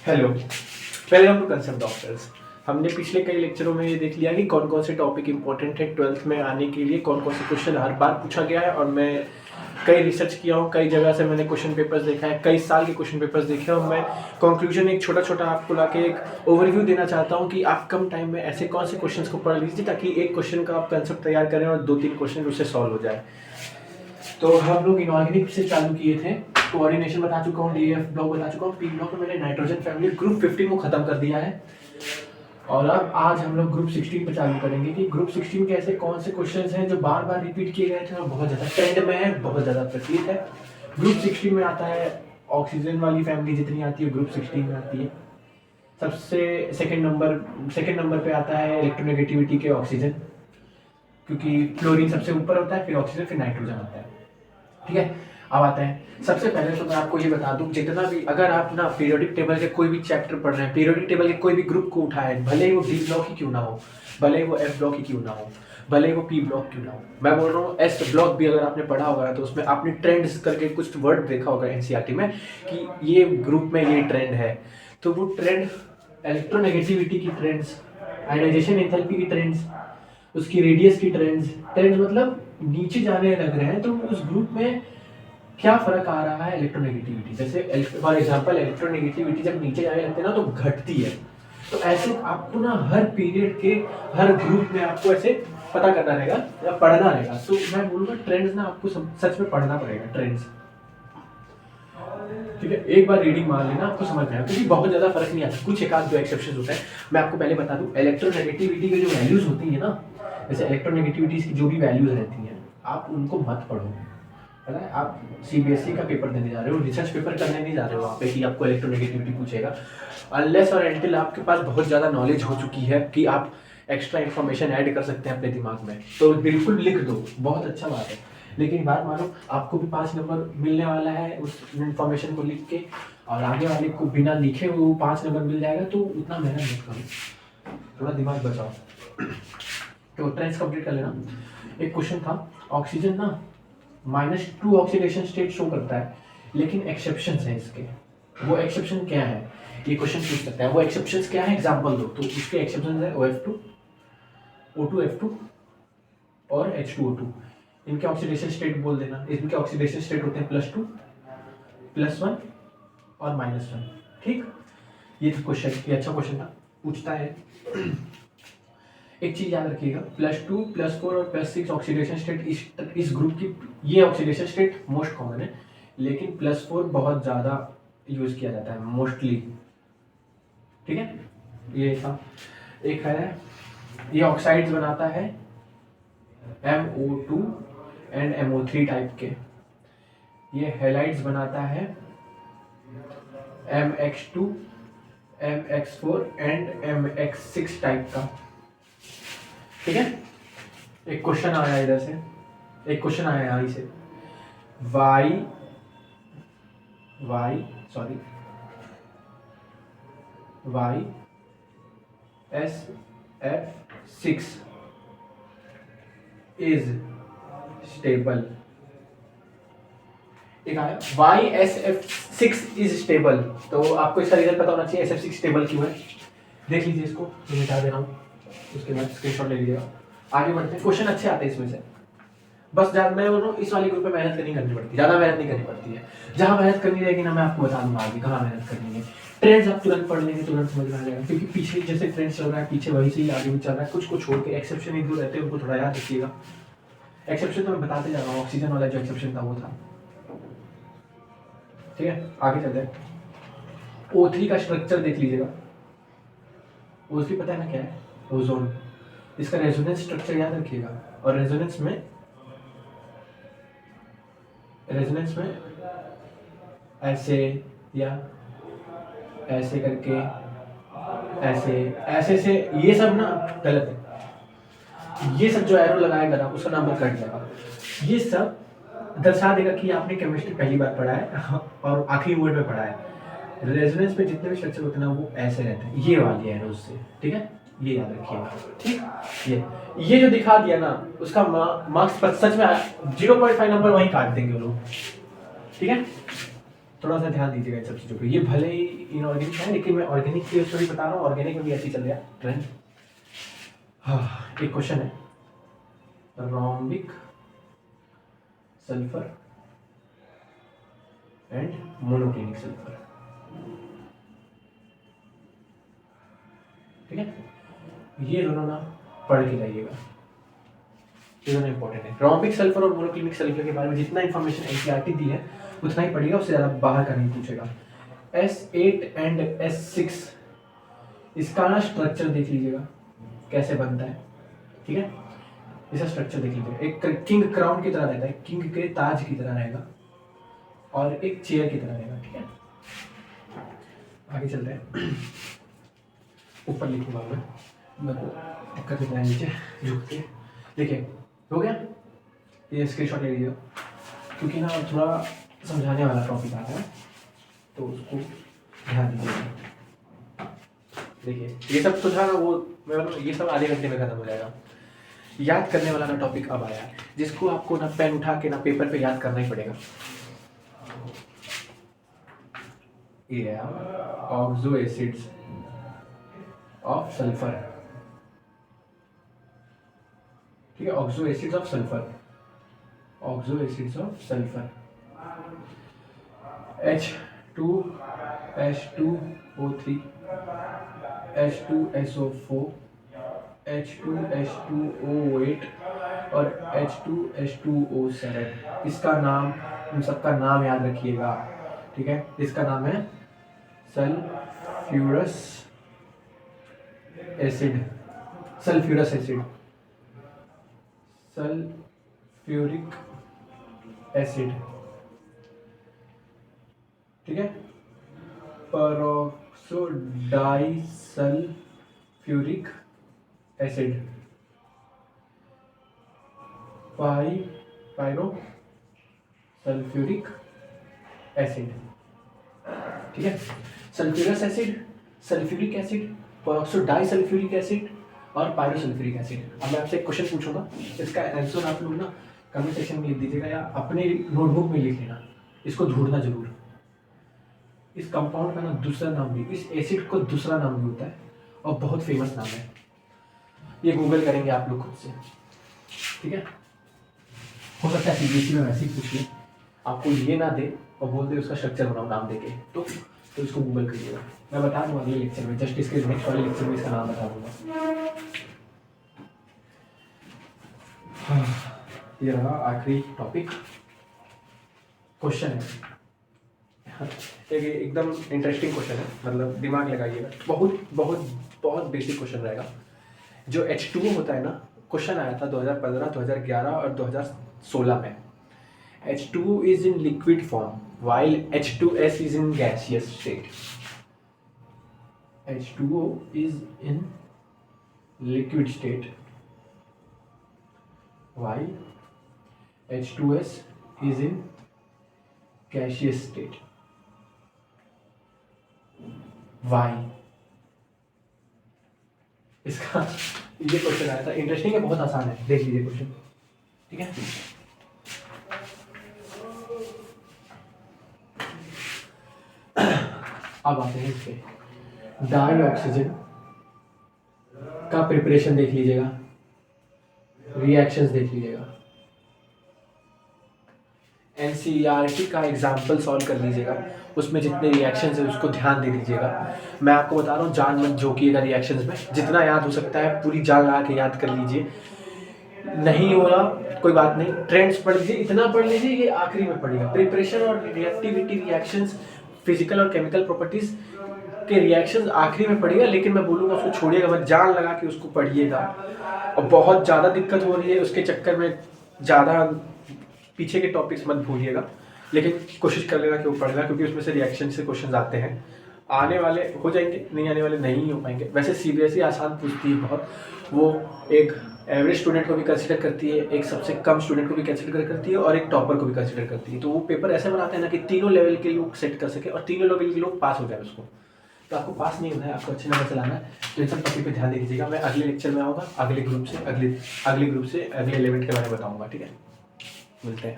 Hello, welcome to concept doctors. हमने पिछले कई लेक्चरों में ये देख लिया कि कौन कौन से टॉपिक इंपॉर्टेंट है 12th में आने के लिए, कौन कौन से क्वेश्चन हर बार पूछा गया है। और मैं कई रिसर्च किया हूँ, कई जगह से मैंने क्वेश्चन पेपर्स देखा है, कई साल के क्वेश्चन पेपर्स देखे हैं। और मैं कंक्लूजन एक छोटा छोटा आपको लाके एक ओवरव्यू देना चाहता हूँ कि आप कम टाइम में ऐसे कौन से क्वेश्चन को पढ़ लीजिए ताकि एक क्वेश्चन का आप कंसेप्ट तैयार करें और 2-3 क्वेश्चन उससे सॉल्व हो जाए। तो हम लोग इनऑर्गेनिक से चालू किए थे, कोऑर्डिनेशन बता चुका हूँ, डीएफ ब्लॉक बता चुका हूँ, पी ब्लॉक में मैंने नाइट्रोजन फैमिली ग्रुप 15 को खत्म कर दिया है। और अब आज हम लोग ग्रुप 16 पे चालू करेंगे कि ग्रुप 16 के ऐसे कौन से क्वेश्चंस हैं जो बार बार रिपीट किए गए थे और बहुत ज़्यादा ट्रेंड में है, बहुत ज़्यादा प्रचलित है। ग्रुप 16 में आता है ऑक्सीजन वाली फैमिली जितनी आती है ग्रुप 16 में आती है। सबसे सेकंड नंबर पे आता है इलेक्ट्रोनेगेटिविटी के ऑक्सीजन, क्योंकि फ्लोरीन सबसे ऊपर होता है, फिर ऑक्सीजन, फिर नाइट्रोजन आता है। ठीक है, अब आते हैं। सबसे पहले तो मैं आपको ये बता दूं, जितना भी अगर आप ना पीरियोडिक टेबल के कोई भी चैप्टर पढ़ रहे हैं, पीरियोडिक टेबल के कोई भी ग्रुप को उठाए, भले ही वो डी ब्लॉक ही क्यों ना हो, भले ही वो एफ ब्लॉक ही क्यों ना हो, भले ही वो पी ब्लॉक क्यों ना हो, मैं बोल रहा हूँ एस ब्लॉक भी अगर आपने पढ़ा होगा तो उसमें आपने ट्रेंड्स करके कुछ वर्ड देखा होगा एनसीईआरटी में कि ये ग्रुप में ये ट्रेंड है। तो वो ट्रेंड इलेक्ट्रोनेगेटिविटी की ट्रेंड्स, आयनाइजेशन एंथैल्पी की ट्रेंड्स, उसकी रेडियस की ट्रेंड्स मतलब नीचे जाने लग रहे हैं, तो उस ग्रुप में क्या फर्क आ रहा है इलेक्ट्रोनेगेटिविटी। जैसे फॉर एग्जांपल इलेक्ट्रोनेगेटिविटी जब नीचे जाने लगते हैं ना तो घटती है। तो ऐसे आपको ना हर पीरियड के हर ग्रुप में आपको ऐसे पता करना रहेगा या पढ़ना रहेगा। तो मैं बोलूँगा ट्रेंड्स ना आपको सच में पढ़ना पड़ेगा, ट्रेंड्स। ठीक है, एक बार रीडिंग मार लेना आपको समझ में आएगा, क्योंकि बहुत ज़्यादा फर्क नहीं आता, कुछ एक आध दो एक्सेप्शन होता है। मैं आपको पहले बता दूं, इलेक्ट्रोनेगेटिविटी की जो वैल्यूज होती है ना, जैसे इलेक्ट्रोनेगेटिविटी की जो भी वैल्यूज रहती हैं आप उनको मत पढ़ो। पता है, आप सीबीएसई का पेपर देने जा रहे हो, रिसर्च पेपर करने नहीं जा रहे हो वहाँ पे कि आपको इलेक्ट्रोनेगेटिविटी पूछेगा। अनलेस और एंटिल आपके पास बहुत ज़्यादा नॉलेज हो चुकी है कि आप एक्स्ट्रा इन्फॉर्मेशन ऐड कर सकते हैं अपने दिमाग में, तो बिल्कुल लिख दो, बहुत अच्छा बात है। लेकिन बात मानो आपको भी 5 नंबर मिलने वाला है उस इन्फॉर्मेशन को लिख के, और आगे वाले को बिना लिखे वो 5 नंबर मिल जाएगा, तो उतना मेहनत मत करो, थोड़ा दिमाग बचाओ। तो ट्रेंड्स कंप्लीट कर लेना। एक क्वेश्चन था, ऑक्सीजन ना -2 ऑक्सीडेशन स्टेट शो करता है, लेकिन एक्सेप्शंस हैं इसके। वो एक्सेप्शन क्या है ये क्वेश्चन पूछ सकता है। वो एक्सेप्शंस क्या है, एग्जांपल दो। तो उसके एक्सेप्शंस है OF2, O2F2 और H2O2। इनके ऑक्सीडेशन स्टेट बोल देना। इनके ऑक्सीडेशन स्टेट होते हैं +2, +1 और -1। ठीक, ये था क्वेश्चन, ये अच्छा क्वेश्चन था, पूछता है। एक चीज याद रखिएगा, +2, +4 और +6 ऑक्सीडेशन स्टेट इस ग्रुप की, ये ऑक्सीडेशन स्टेट मोस्ट कॉमन है, लेकिन +4 बहुत ज़्यादा यूज किया जाता है मोस्टली। ठीक है, ये था। एक है, ये ऑक्साइड्स बनाता है MO2 एंड MO3 टाइप के। ये हेलाइड्स बनाता है MX2, MX4 and MX6 type का। ठीक है, एक क्वेश्चन आया इधर से, एक क्वेश्चन आया यहाँ से, YSF6 इज स्टेबल। एक आया YSF6 इज स्टेबल, तो आपको इसका रीजन पता होना चाहिए SF6 स्टेबल क्यों है। देख लीजिए इसको, मैं बता दे रहा हूँ, उसके बाद स्क्रीनशॉट ले लीजिएगा। आगे बढ़ते हैं, क्वेश्चन अच्छे आते हैं इसमें से। बस मैं बोल रहा हूँ इस वाले ग्रुप में मेहनत नहीं करनी पड़ती, ज़्यादा मेहनत नहीं करनी पड़ती है। जहाँ मेहनत करनी रहेगी ना, मैं आपको बता दूंगा आगे कहाँ मेहनत करनी है। ट्रेंड्स आप तुरंत पढ़ लेंगे, तुरंत समझ में आ जाएगा, क्योंकि पीछे जैसे ट्रेंड चल रहा है पीछे वही से ही आगे भी चल रहा है। कुछ को छोड़ के एक्सेप्शन एक दो रहते हैं, उनको थोड़ा याद रखिएगा। एक्सेप्शन तो मैं बताते जा रहा हूँ, ऑक्सीजन वाला जो एक्सेप्शन था वो था। ठीक है, आगे चलते हैं। O3 का स्ट्रक्चर देख लीजिएगा। O3 पता है ना क्या है, ओजोन। इसका रेजोनेंस स्ट्रक्चर याद रखिएगा, और रेजोनेंस में ऐसे या ऐसे करके, ऐसे से, ये सब ना गलत है। ये सब जो एरो लगाएगा ना उसका नंबर कट जाएगा। ये सब दर्शा देगा कि आपने केमिस्ट्री पहली बार पढ़ा है और आखिरी वर्ड में पढ़ा है। रेजोनेंस पे जितने भी स्ट्रक्चर होते हैं ना वो ऐसे रहते हैं, ये वाली एरो से। ठीक है, ये याद रखिएगा। ठीक, ये जो दिखा दिया ना उसका मार्क्स सच में 0.5 नंबर वहीं काट देंगे वो लोग। ठीक है, थोड़ा सा ध्यान दीजिएगा इन सब चीज़ों पे। ये भले ही इनऑर्गेनिक है लेकिन मैं ऑर्गेनिक की स्टोरी बता रहा हूँ, ऑर्गेनिक में भी ऐसी चल रहा है ट्रेंड। हाँ, एक क्वेश्चन है, rhombic sulphur and monoclinic sulphur, ठीक है, ये दोनों ना पढ़ के जाइएगा, ये दोनों इंपॉर्टेंट है। रोम्बिक सल्फर और मोनोक्लिनिक सल्फर के बारे में जितना इन्फॉर्मेशन एनसीईआरटी दी है उतना ही पढ़िएगा, उससे ज़्यादा बाहर का नहीं पूछेगा। S8 एंड S6 इसका ना स्ट्रक्चर देख लीजिएगा कैसे बनता है, ठीक है, इसका स्ट्रक्चर देख लीजिएगा। एक किंग क्राउन की तरह रहता है, किंग के ताज की तरह रहेगा और एक चेयर की तरह रहेगा, ठीक है। आगे चल रहे हैं, ऊपर लिखूंगा मैं को दिक्कत है नीचे झुक के। देखिए हो गया, ये स्क्रीनशॉट ले लीजिएगा क्योंकि ना थोड़ा समझाने वाला टॉपिक आता है तो उसको ध्यान दीजिएगा। देखिए ये सब तो था वो, मैं बोलूँ ये सब आधे घंटे में खत्म हो जाएगा। याद करने वाला ना टॉपिक अब आया है जिसको आपको ना पेन उठा के ना पेपर पे याद करना ही पड़ेगा। ये है ऑक्सो एसिड्स ऑफ सल्फर, ठीक है, oxo acids of sulphur, oxo acids of sulphur, H2H2O3 H2SO4 H2H2O8 और H2H2O7। इसका नाम, इन सबका नाम याद रखिएगा, ठीक है। इसका नाम है sulphurous acid, sulphurous acid, sulphuric acid, ठीक है, peroxo disulphuric acid, pyro sulphuric acid, ठीक है। Sulphurous acid, sulphuric acid, peroxo disulphuric acid और पायरोसल्फ्यूरिक एसिड। अब मैं आपसे एक क्वेश्चन पूछूंगा, इसका आंसर आप लोग ना कमेंट सेक्शन में लिख दीजिएगा या अपने नोटबुक में लिख लेना, इसको ढूंढना जरूर। इस कंपाउंड का ना दूसरा नाम भी, इस एसिड को दूसरा नाम भी होता है और बहुत फेमस नाम है, ये गूगल करेंगे आप लोग खुद से, ठीक है। हो सकता है सीबीएसई में वैसे ही पूछ ले, आपको ये ना दे और बोल दे उसका स्ट्रक्चर बनाओ नाम देके, तो इसको गूगल करिएगा। मैं बता दूंगा अगले लेक्चर में, जस्ट इसके नेक्स्ट वाले लेक्चर में इसका नाम बता दूंगा। ये रहा आखिरी टॉपिक, क्वेश्चन है, एकदम इंटरेस्टिंग क्वेश्चन है, मतलब दिमाग लगाइएगा, बहुत बहुत बहुत बेसिक क्वेश्चन रहेगा। जो H2O होता है ना, क्वेश्चन आया था 2015, 2011 और 2016 में। H2O is in liquid form while H2S is in gaseous state. H2O is in liquid state while H2S is in gaseous state. Why? इसका ये क्वेश्चन आया था, इंटरेस्टिंग है, बहुत आसान है, देख लीजिए क्वेश्चन, ठीक है। अब आते हैं इसके, डाई ऑक्सीजन का प्रिपरेशन देख लीजिएगा, रिएक्शंस देख लीजिएगा, एनसीईआरटी का एग्जाम्पल सॉल्व कर लीजिएगा, उसमें जितने रिएक्शंस है उसको ध्यान दे दीजिएगा। मैं आपको बता रहा हूँ, जान मत झोंकिएगा रिएक्शंस में, जितना याद हो सकता है पूरी जान लगा के याद कर लीजिए। नहीं हो रहा कोई बात नहीं, ट्रेंड्स पढ़ लीजिए, इतना पढ़ लीजिए, ये आखिरी में पढ़िएगा। प्रिपरेशन और रिएक्टिविटी, रिएक्शंस, फिजिकल और केमिकल प्रॉपर्टीज के रिएक्शंस आखिरी में पढ़िएगा, लेकिन मैं बोलूँगा उसको छोड़िएगा मत, जान लगा के उसको पढ़िएगा। और बहुत ज़्यादा दिक्कत हो रही है उसके चक्कर में ज़्यादा पीछे के टॉपिक्स मत भूलिएगा, लेकिन कोशिश कर लेना कि वो पढ़ना, क्योंकि उसमें से रिएक्शन से क्वेश्चन आते हैं, आने वाले हो जाएंगे, नहीं आने वाले नहीं हो पाएंगे। वैसे सीबीएसई आसान पूछती है बहुत, वो एक एवरेज स्टूडेंट को भी कंसिडर करती है, एक सबसे कम स्टूडेंट को भी कंसिडर करती है और एक टॉपर को भी कंसिडर करती है। तो वो पेपर ऐसे बनाते हैं ना कि तीनों लेवल के लोग सेट कर सके और तीनों लेवल के लोग पास हो जाए उसको। तो आपको पास नहीं होना है, आपको अच्छे नंबर से लाना है, तो इन सब टॉपिक पे ध्यान दे दीजिएगा। मैं अगले लेक्चर में आऊँगा, अगले ग्रुप से अगले 11 के बारे में बताऊँगा, ठीक है। मिलते हैं।